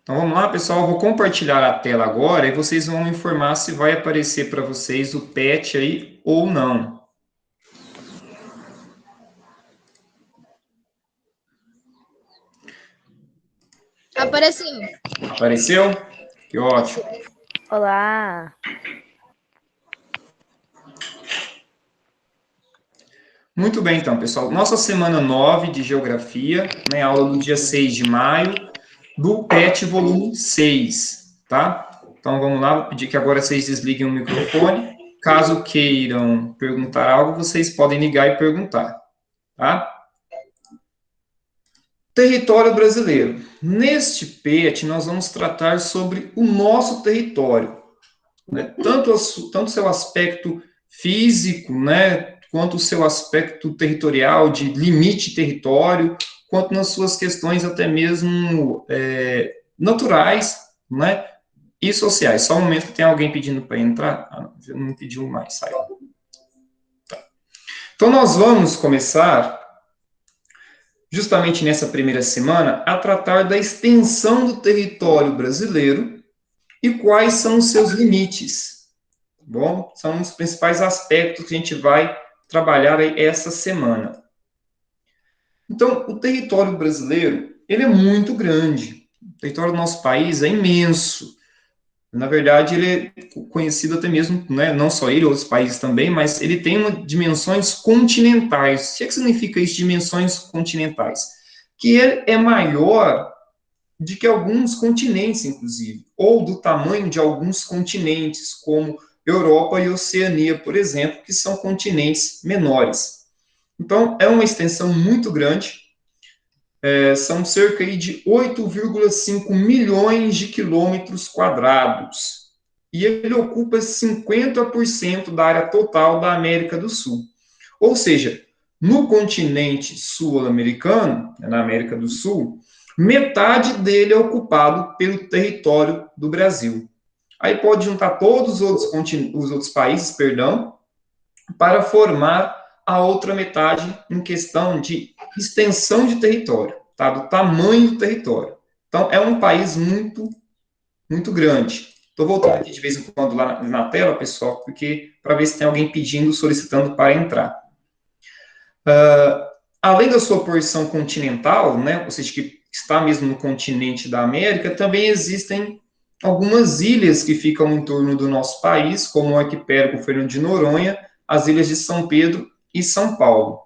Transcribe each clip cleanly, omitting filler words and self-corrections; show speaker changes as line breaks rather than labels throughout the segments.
Então vamos lá, pessoal. Eu vou compartilhar a tela agora e vocês vão me informar se vai aparecer para vocês o PET aí ou não.
Apareceu.
Apareceu? Que ótimo.
Olá!
Muito bem, então, pessoal. Nossa semana 9 de Geografia, né, aula do dia 6 de maio, do PET volume 6, tá? Então vamos lá, vou pedir que agora vocês desliguem o microfone. Caso queiram perguntar algo, vocês podem ligar e perguntar, tá? Território brasileiro. Neste PET, nós vamos tratar sobre o nosso território, né? Tanto seu aspecto físico, né, quanto o seu aspecto territorial, de limite território, quanto nas suas questões até mesmo naturais, né, e sociais. Só um momento que tem alguém pedindo para entrar. Ah, não pediu mais, saiu. Tá. Então, nós vamos começar justamente nessa primeira semana, a tratar da extensão do território brasileiro e quais são os seus limites. Tá bom? São os principais aspectos que a gente vai trabalhar aí essa semana. Então, o território brasileiro, ele é muito grande. O território do nosso país é imenso. Na verdade, ele é conhecido até mesmo, né, não só ele, outros países também, mas ele tem dimensões continentais. O que significa isso, dimensões continentais? Que ele é maior do que alguns continentes, inclusive, ou do tamanho de alguns continentes, como Europa e Oceania, por exemplo, que são continentes menores. Então, é uma extensão muito grande, são cerca de 8,5 milhões de quilômetros quadrados. E ele ocupa 50% da área total da América do Sul. Ou seja, no continente sul-americano, na América do Sul, metade dele é ocupado pelo território do Brasil. Aí pode juntar todos os outros países, para formar a outra metade em questão de extensão de território, tá? Do tamanho do território. Então, é um país muito, muito grande. Estou voltando aqui de vez em quando lá na tela, pessoal, porque para ver se tem alguém pedindo, solicitando para entrar. Além da sua porção continental, né, ou seja, que está mesmo no continente da América, também existem algumas ilhas que ficam em torno do nosso país, como o arquipélago Fernando de Noronha, as ilhas de São Pedro e São Paulo.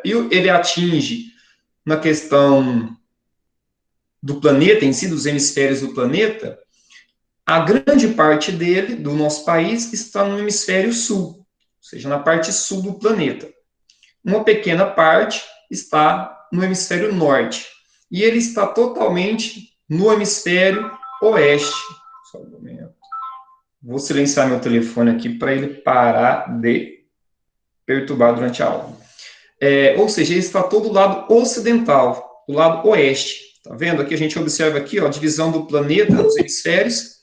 E ele atinge, na questão do planeta em si, dos hemisférios do planeta, a grande parte dele, do nosso país, está no hemisfério sul, ou seja, na parte sul do planeta. Uma pequena parte está no hemisfério norte. E ele está totalmente no hemisfério oeste. Só um momento. Vou silenciar meu telefone aqui para ele parar de perturbar durante a aula. Ou seja, ele está todo do lado ocidental, do lado oeste. Tá vendo? Aqui a gente observa aqui, ó, a divisão do planeta nos hemisférios.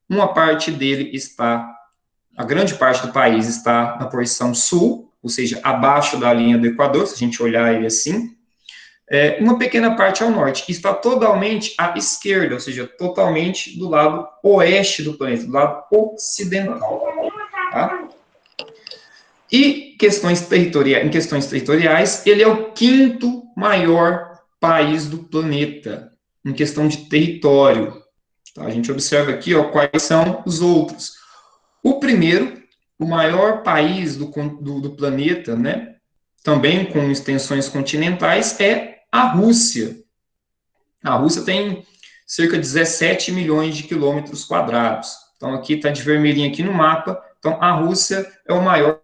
Uma parte dele está, a grande parte do país está na porção sul, ou seja, abaixo da linha do Equador, se a gente olhar ele assim. Uma pequena parte ao norte, que está totalmente à esquerda, ou seja, totalmente do lado oeste do planeta, do lado ocidental. Tá? E em questões territoriais, ele é o quinto maior país do planeta, em questão de território. Tá? A gente observa aqui, ó, quais são os outros. O primeiro, o maior país do planeta, né, também com extensões continentais, é a Rússia. A Rússia tem cerca de 17 milhões de quilômetros quadrados. Então, aqui está de vermelhinho aqui no mapa. Então, a Rússia é o maior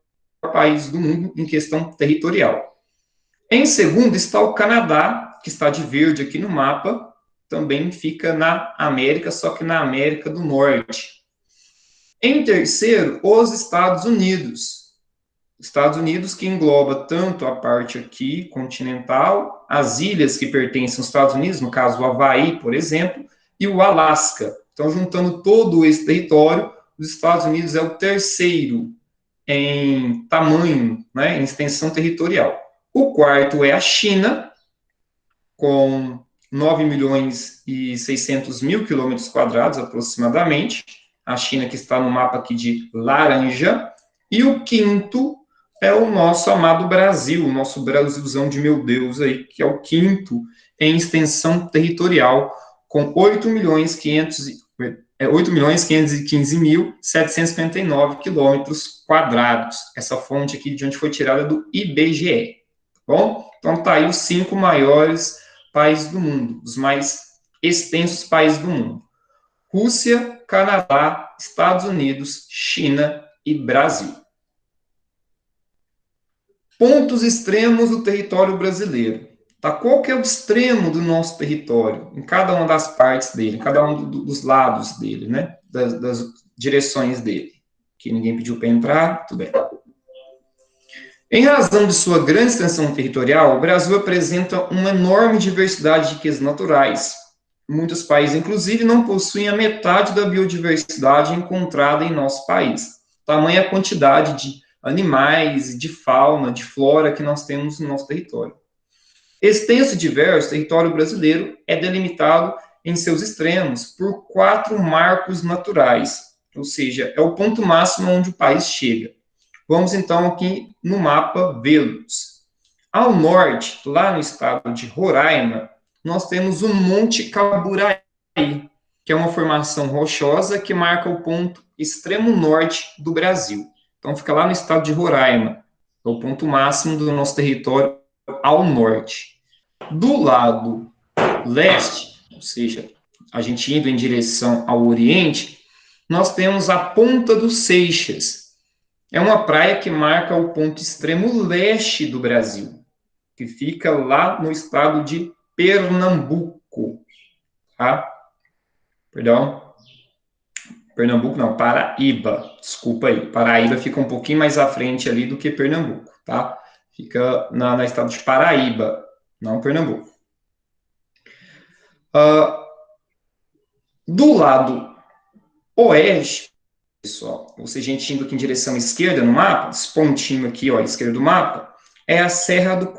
país do mundo em questão territorial. Em segundo está o Canadá, que está de verde aqui no mapa, também fica na América, só que na América do Norte. Em terceiro, os Estados Unidos. Estados Unidos que engloba tanto a parte aqui continental, as ilhas que pertencem aos Estados Unidos, no caso o Havaí, por exemplo, e o Alasca. Então, juntando todo esse território, os Estados Unidos é o terceiro em tamanho, né, em extensão territorial. O quarto é a China, com 9.600.000 quilômetros quadrados, aproximadamente. A China, que está no mapa aqui de laranja. E o quinto é o nosso amado Brasil, o nosso Brasilzão de meu Deus aí, que é o quinto em extensão territorial, com 8.515.759 quilômetros quadrados. Essa fonte aqui de onde foi tirada do IBGE. Tá bom? Então, tá aí os 5 maiores países do mundo, os mais extensos países do mundo. Rússia, Canadá, Estados Unidos, China e Brasil. Pontos extremos do território brasileiro. Tá? Qual que é o extremo do nosso território? Em cada uma das partes dele, em cada um dos lados dele, né? Das direções dele. Que ninguém pediu para entrar, tudo bem. Em razão de sua grande extensão territorial, o Brasil apresenta uma enorme diversidade de riquezas naturais. Muitos países, inclusive, não possuem a metade da biodiversidade encontrada em nosso país. Tamanha a quantidade de animais, de fauna, de flora que nós temos no nosso território. Extenso e diverso, o território brasileiro é delimitado em seus extremos por 4 marcos naturais, ou seja, é o ponto máximo onde o país chega. Vamos, então, aqui no mapa vê-los. Ao norte, lá no estado de Roraima, nós temos o Monte Caburaí, que é uma formação rochosa que marca o ponto extremo norte do Brasil. Então, fica lá no estado de Roraima, é o ponto máximo do nosso território ao norte. Do lado leste, ou seja, a gente indo em direção ao oriente, nós temos a Ponta dos Seixas. É uma praia que marca o ponto extremo leste do Brasil, que fica lá no estado de Pernambuco, tá? Perdão. Pernambuco não, Paraíba. Desculpa aí. Paraíba fica um pouquinho mais à frente ali do que Pernambuco, tá? Fica na estado de Paraíba, não Pernambuco. Do lado oeste, pessoal, ou seja, a gente indo aqui em direção esquerda no mapa, esse pontinho aqui, ó, à esquerda do mapa, é a Serra do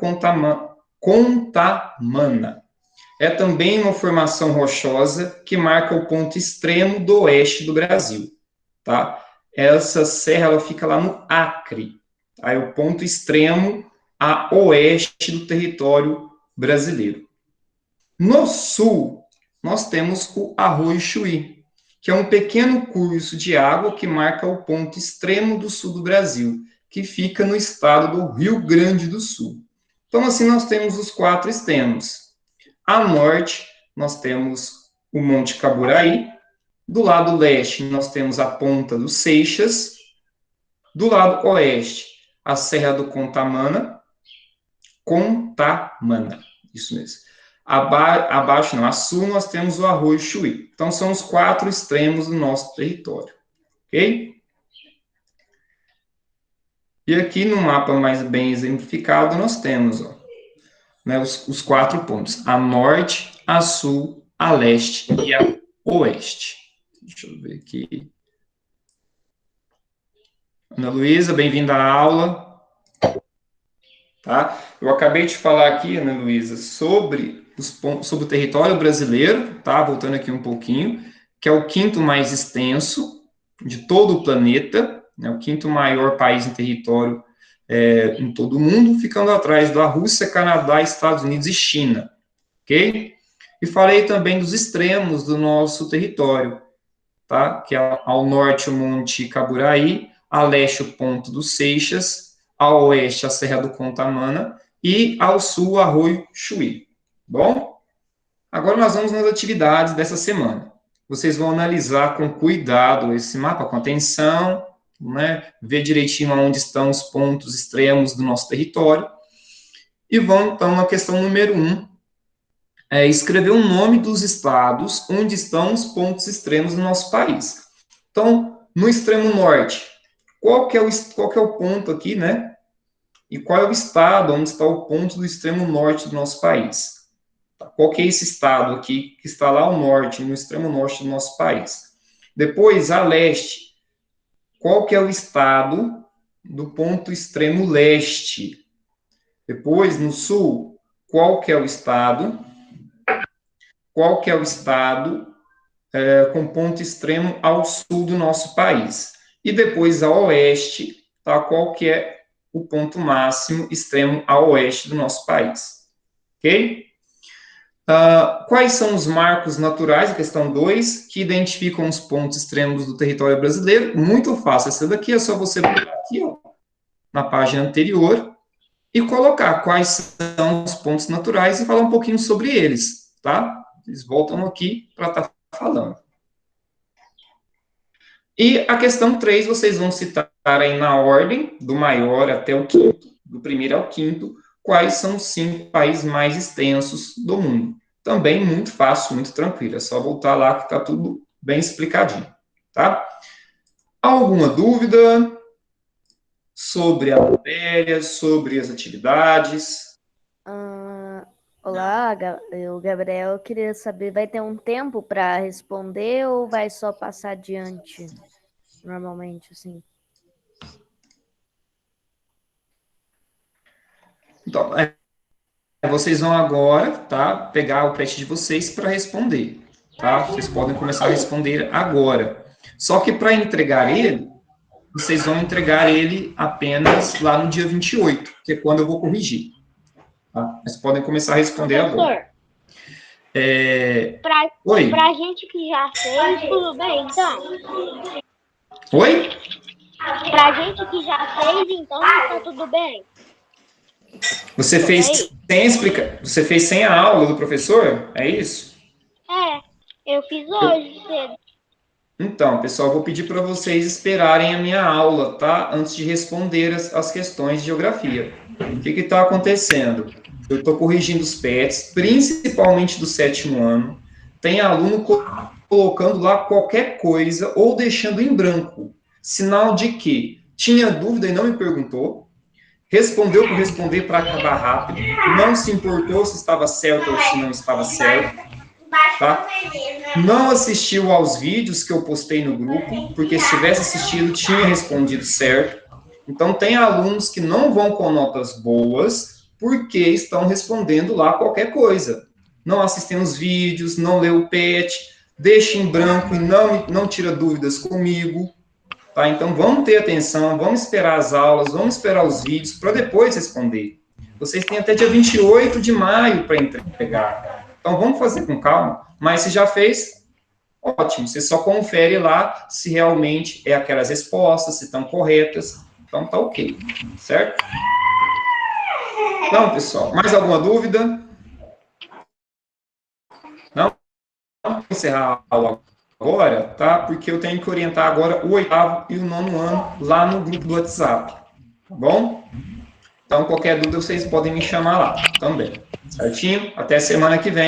Contamana. É também uma formação rochosa que marca o ponto extremo do oeste do Brasil, tá? Essa serra, ela fica lá no Acre, tá? É o ponto extremo a oeste do território brasileiro. No sul, nós temos o Arroio Chuí, que é um pequeno curso de água que marca o ponto extremo do sul do Brasil, que fica no estado do Rio Grande do Sul. Então, assim, nós temos os 4 extremos. A norte, nós temos o Monte Caburaí. Do lado leste, nós temos a Ponta dos Seixas. Do lado oeste, a Serra do Contamana. Isso mesmo. Abaixo, não, a sul, nós temos o Arroio Chuí. Então, são os 4 extremos do nosso território. Ok? E aqui no mapa mais bem exemplificado, nós temos, ó, né, os 4 pontos, a norte, a sul, a leste e a oeste. Deixa eu ver aqui. Ana Luísa, bem-vinda à aula. Tá? Eu acabei de falar aqui, Ana Luísa, sobre o território brasileiro, tá? Voltando aqui um pouquinho, que é o 5º mais extenso de todo o planeta, né? O 5º maior país em território em todo o mundo, ficando atrás da Rússia, Canadá, Estados Unidos e China, ok? E falei também dos extremos do nosso território, tá? Que é ao norte o Monte Caburaí, a leste o Ponto dos Seixas, ao oeste a Serra do Contamana e ao sul o Arroio Chuí, bom? Agora nós vamos nas atividades dessa semana. Vocês vão analisar com cuidado esse mapa, com atenção, né, ver direitinho onde estão os pontos extremos do nosso território, e vão, então, na questão número 1, escrever o nome dos estados onde estão os pontos extremos do nosso país. Então, no extremo norte, qual que é o ponto aqui, né, e qual é o estado onde está o ponto do extremo norte do nosso país? Qual que é esse estado aqui que está lá ao norte, no extremo norte do nosso país? Depois, a leste, qual que é o estado do ponto extremo leste? Depois, no sul, qual que é o estado qual que é o estado com ponto extremo ao sul do nosso país. E depois a oeste, tá? Qual que é o ponto máximo extremo a oeste do nosso país. Ok? Quais são os marcos naturais, a questão 2, que identificam os pontos extremos do território brasileiro? Muito fácil, essa daqui é só você botar aqui, ó, na página anterior, e colocar quais são os pontos naturais e falar um pouquinho sobre eles, tá? Eles voltam aqui para estar falando. E a questão 3, vocês vão citar aí na ordem, do maior até o quinto, do primeiro ao quinto, quais são os 5 países mais extensos do mundo. Também muito fácil, muito tranquilo, é só voltar lá que está tudo bem explicadinho, tá? Alguma dúvida sobre a matéria, sobre as atividades?
Olá, o Gabriel, eu queria saber, vai ter um tempo para responder ou vai só passar adiante, normalmente, assim?
Então, vocês vão agora, tá, pegar o teste de vocês para responder, tá? Vocês podem começar a responder agora. Só que para entregar ele, vocês vão entregar ele apenas lá no dia 28, que é quando eu vou corrigir. Tá? Vocês podem começar a responder agora. Oi?
Pra gente que já fez, tudo bem, então?
Oi?
Pra gente que já fez, então, tá tudo bem?
Você fez sem explicar, você fez sem a aula do professor? É isso?
Eu fiz hoje cedo.
Então, pessoal, vou pedir para vocês esperarem a minha aula, tá? Antes de responder as questões de geografia. O que está acontecendo? Eu estou corrigindo os PETs, principalmente do 7º ano. Tem aluno colocando lá qualquer coisa ou deixando em branco. Sinal de que tinha dúvida e não me perguntou, respondeu por responder para acabar rápido, não se importou se estava certo ou se não estava certo. Tá? Não assistiu aos vídeos que eu postei no grupo, porque se tivesse assistido, tinha respondido certo. Então, tem alunos que não vão com notas boas, porque estão respondendo lá qualquer coisa. Não assistem os vídeos, não lê o PET, deixa em branco e não tira dúvidas comigo. Tá? Então, vamos ter atenção, vamos esperar as aulas, vamos esperar os vídeos para depois responder. Vocês têm até dia 28 de maio para entregar. Então, vamos fazer com calma. Mas se já fez, ótimo. Você só confere lá se realmente é aquelas respostas, se estão corretas. Então, tá ok. Certo? Então, pessoal, mais alguma dúvida? Não? Vamos encerrar a aula agora, tá? Porque eu tenho que orientar agora o 8º e o 9º ano lá no grupo do WhatsApp. Tá bom? Então, qualquer dúvida, vocês podem me chamar lá também. Certinho? Até semana que vem.